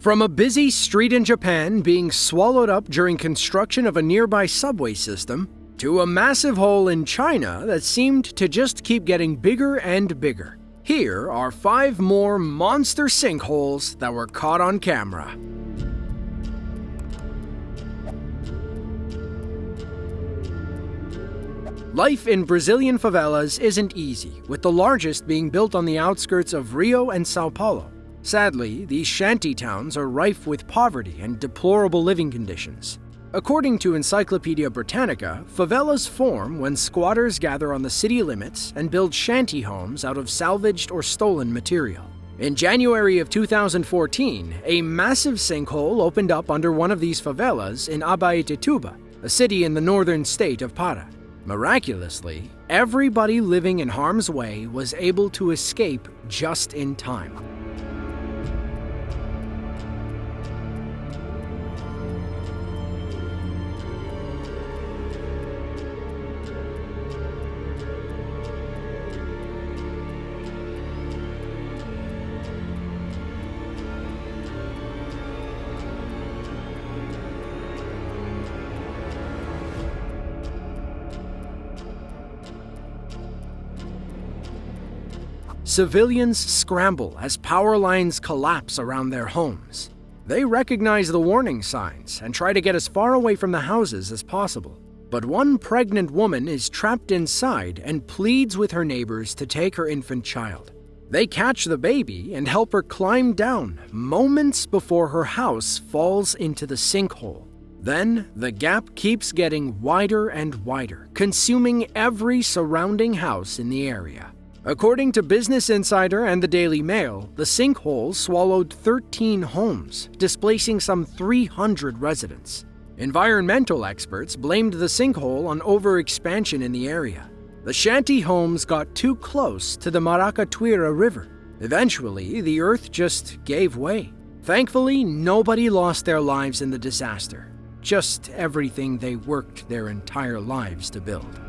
From a busy street in Japan being swallowed up during construction of a nearby subway system, to a massive hole in China that seemed to just keep getting bigger and bigger. Here are 5 more monster sinkholes that were caught on camera. Life in Brazilian favelas isn't easy, with the largest being built on the outskirts of Rio and Sao Paulo. Sadly, these shanty towns are rife with poverty and deplorable living conditions. According to Encyclopedia Britannica, favelas form when squatters gather on the city limits and build shanty homes out of salvaged or stolen material. In January of 2014, a massive sinkhole opened up under one of these favelas in Abaetetuba, a city in the northern state of Para. Miraculously, everybody living in harm's way was able to escape just in time. Civilians scramble as power lines collapse around their homes. They recognize the warning signs and try to get as far away from the houses as possible. But one pregnant woman is trapped inside and pleads with her neighbors to take her infant child. They catch the baby and help her climb down moments before her house falls into the sinkhole. Then, the gap keeps getting wider and wider, consuming every surrounding house in the area. According to Business Insider and the Daily Mail, the sinkhole swallowed 13 homes, displacing some 300 residents. Environmental experts blamed the sinkhole on overexpansion in the area. The shanty homes got too close to the Maracatuira River. Eventually, the earth just gave way. Thankfully, nobody lost their lives in the disaster. Just everything they worked their entire lives to build.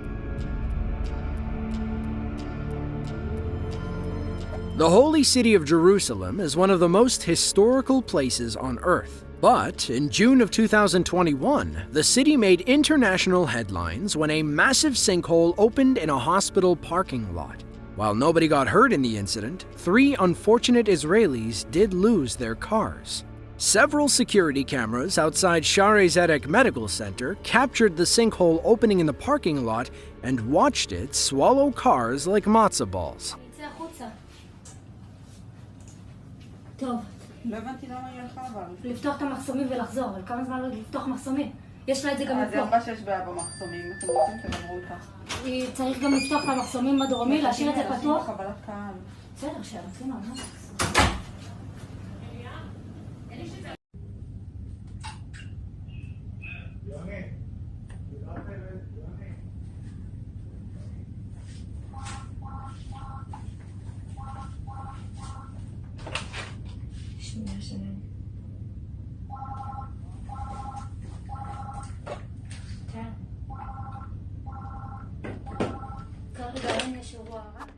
The holy city of Jerusalem is one of the most historical places on Earth. But in June of 2021, the city made international headlines when a massive sinkhole opened in a hospital parking lot. While nobody got hurt in the incident, 3 unfortunate Israelis did lose their cars. Several security cameras outside Shaare Zedek Medical Center captured the sinkhole opening in the parking lot and watched it swallow cars like matzo balls. טוב. לא הבנתי למה היא הלכה אבל. לפתוח את המחסומים ולחזור, אבל כמה זמן לא לפתוח מחסומים? יש לה את זה גם לפתוח. זה 4-6 בעיה במחסומים, אתם רוצים שתדברו איתך. צריך גם לפתוח את המחסומים בדרומי, להשאיר את זה פתוח. חבלת קהל. בסדר, שירצים ממש.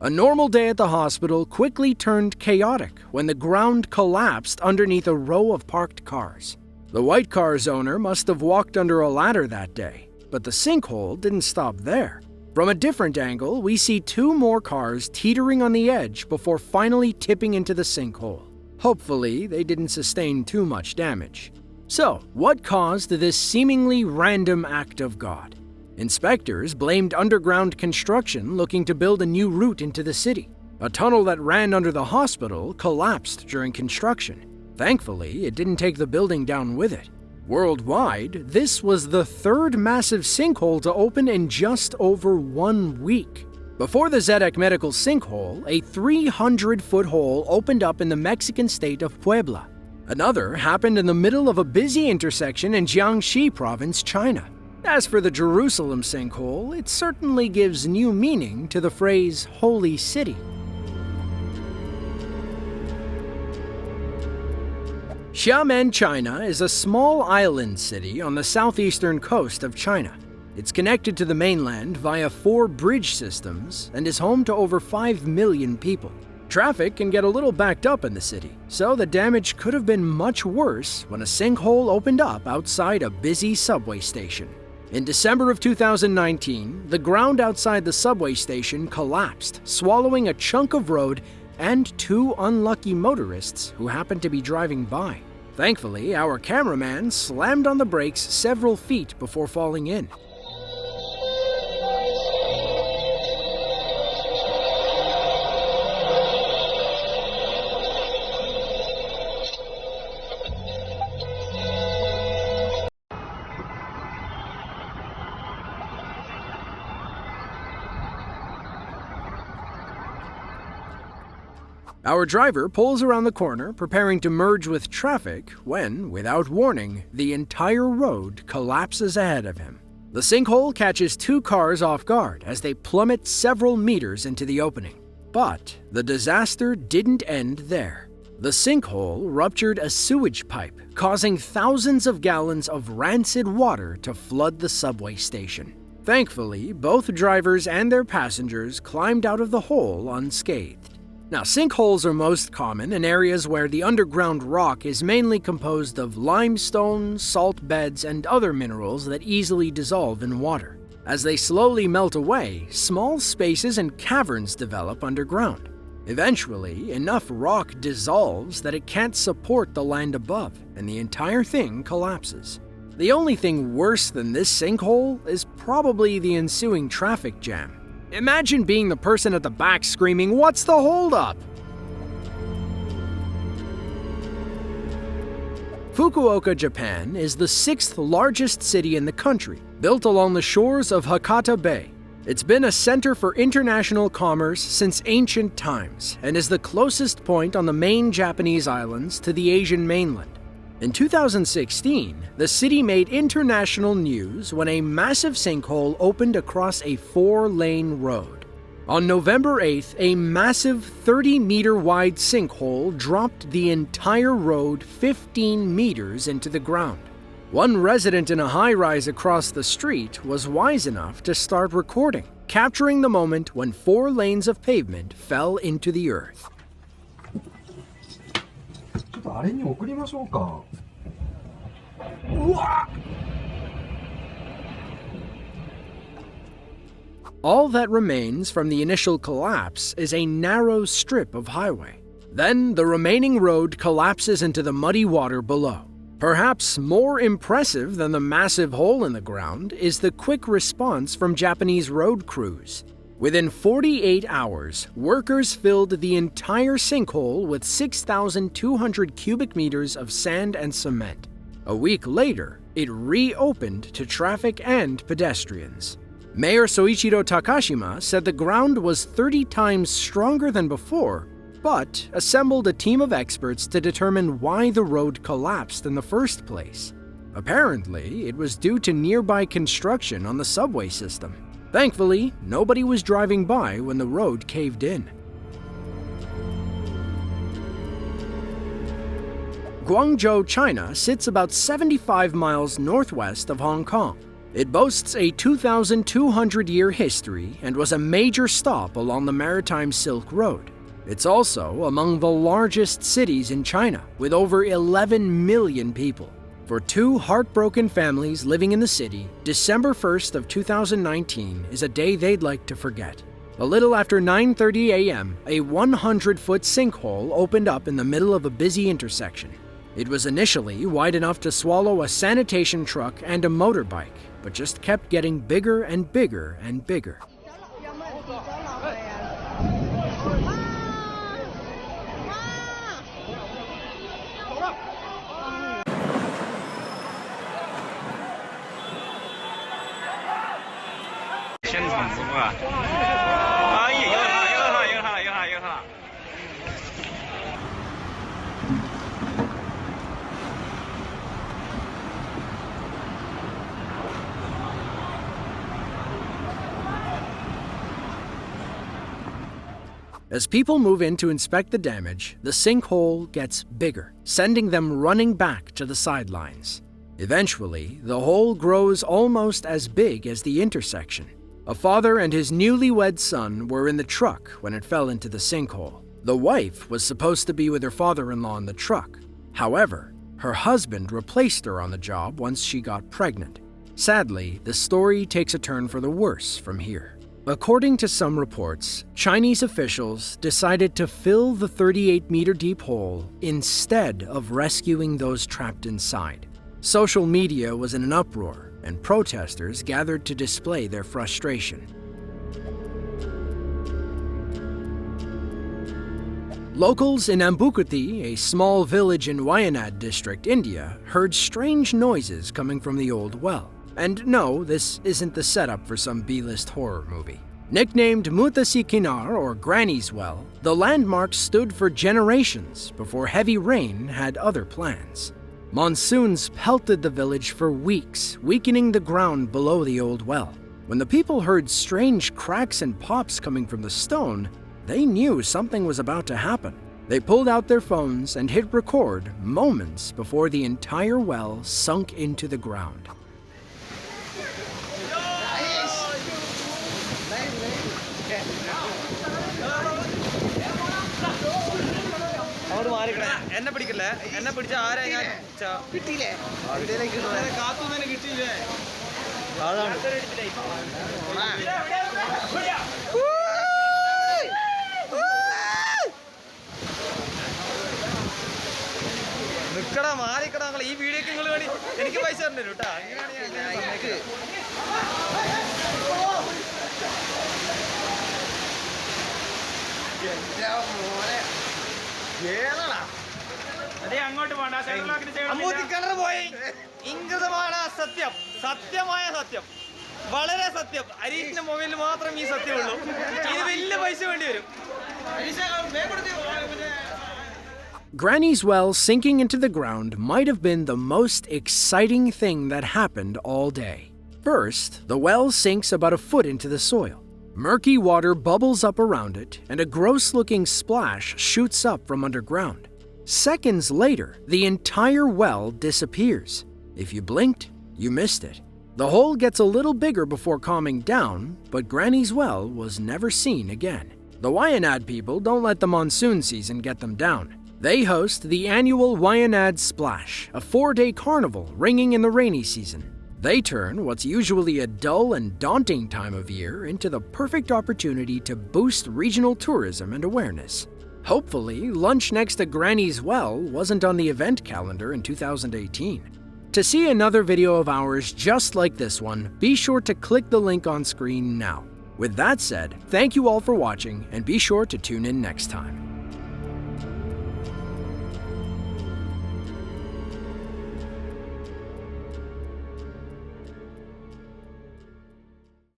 A normal day at the hospital quickly turned chaotic when the ground collapsed underneath a row of parked cars. The white car's owner must have walked under a ladder that day, but the sinkhole didn't stop there. From a different angle, we see 2 more cars teetering on the edge before finally tipping into the sinkhole. Hopefully, they didn't sustain too much damage. So, what caused this seemingly random act of God? Inspectors blamed underground construction looking to build a new route into the city. A tunnel that ran under the hospital collapsed during construction. Thankfully, it didn't take the building down with it. Worldwide, this was the 3rd massive sinkhole to open in just over 1 week. Before the Zedek Medical sinkhole, a 300-foot hole opened up in the Mexican state of Puebla. Another happened in the middle of a busy intersection in Jiangxi province, China. As for the Jerusalem sinkhole, it certainly gives new meaning to the phrase holy city. Xiamen, China is a small island city on the southeastern coast of China. It's connected to the mainland via 4 bridge systems and is home to over 5 million people. Traffic can get a little backed up in the city, so the damage could have been much worse when a sinkhole opened up outside a busy subway station. In December of 2019, the ground outside the subway station collapsed, swallowing a chunk of road and 2 unlucky motorists who happened to be driving by. Thankfully, our cameraman slammed on the brakes several feet before falling in. Our driver pulls around the corner, preparing to merge with traffic, when, without warning, the entire road collapses ahead of him. The sinkhole catches 2 cars off guard as they plummet several meters into the opening. But the disaster didn't end there. The sinkhole ruptured a sewage pipe, causing thousands of gallons of rancid water to flood the subway station. Thankfully, both drivers and their passengers climbed out of the hole unscathed. Now, sinkholes are most common in areas where the underground rock is mainly composed of limestone, salt beds, and other minerals that easily dissolve in water. As they slowly melt away, small spaces and caverns develop underground. Eventually, enough rock dissolves that it can't support the land above, and the entire thing collapses. The only thing worse than this sinkhole is probably the ensuing traffic jam. Imagine being the person at the back screaming, "What's the holdup?" Fukuoka, Japan is the 6th largest city in the country, built along the shores of Hakata Bay. It's been a center for international commerce since ancient times and is the closest point on the main Japanese islands to the Asian mainland. In 2016, the city made international news when a massive sinkhole opened across a 4-lane road. On November 8th, a massive 30-meter-wide sinkhole dropped the entire road 15 meters into the ground. One resident in a high-rise across the street was wise enough to start recording, capturing the moment when 4 lanes of pavement fell into the earth. あれに送りましょうか。うわ! All that remains from the initial collapse is a narrow strip of highway. Then the remaining road collapses into the muddy water below. Perhaps more impressive than the massive hole in the ground is the quick response from Japanese road crews. Within 48 hours, workers filled the entire sinkhole with 6,200 cubic meters of sand and cement. A week later, it reopened to traffic and pedestrians. Mayor Soichiro Takashima said the ground was 30 times stronger than before, but assembled a team of experts to determine why the road collapsed in the first place. Apparently, it was due to nearby construction on the subway system. Thankfully, nobody was driving by when the road caved in. Guangzhou, China sits about 75 miles northwest of Hong Kong. It boasts a 2,200-year history and was a major stop along the Maritime Silk Road. It's also among the largest cities in China, with over 11 million people. For 2 heartbroken families living in the city, December 1st of 2019 is a day they'd like to forget. A little after 9:30 a.m., a 100-foot sinkhole opened up in the middle of a busy intersection. It was initially wide enough to swallow a sanitation truck and a motorbike, but just kept getting bigger and bigger and bigger. As people move in to inspect the damage, the sinkhole gets bigger, sending them running back to the sidelines. Eventually, the hole grows almost as big as the intersection. A father and his newlywed son were in the truck when it fell into the sinkhole. The wife was supposed to be with her father-in-law in the truck. However, her husband replaced her on the job once she got pregnant. Sadly, the story takes a turn for the worse from here. According to some reports, Chinese officials decided to fill the 38-meter-deep hole instead of rescuing those trapped inside. Social media was in an uproar, and protesters gathered to display their frustration. Locals in Ambukati, a small village in Wayanad district, India, heard strange noises coming from the old well. And no, this isn't the setup for some B-list horror movie. Nicknamed Mutasi Kinar, or Granny's Well, the landmark stood for generations before heavy rain had other plans. Monsoons pelted the village for weeks, weakening the ground below the old well. When the people heard strange cracks and pops coming from the stone, they knew something was about to happen. They pulled out their phones and hit record moments before the entire well sunk into the ground. Granny's Well sinking into the ground might have been the most exciting thing that happened all day. First, the well sinks about a foot into the soil. Murky water bubbles up around it, and a gross-looking splash shoots up from underground. Seconds later, the entire well disappears. If you blinked, you missed it. The hole gets a little bigger before calming down, but Granny's Well was never seen again. The Wayanad people don't let the monsoon season get them down. They host the annual Wayanad Splash, a 4-day carnival ringing in the rainy season. They turn what's usually a dull and daunting time of year into the perfect opportunity to boost regional tourism and awareness. Hopefully, lunch next to Granny's Well wasn't on the event calendar in 2018. To see another video of ours just like this one, be sure to click the link on screen now. With that said, thank you all for watching, and be sure to tune in next time.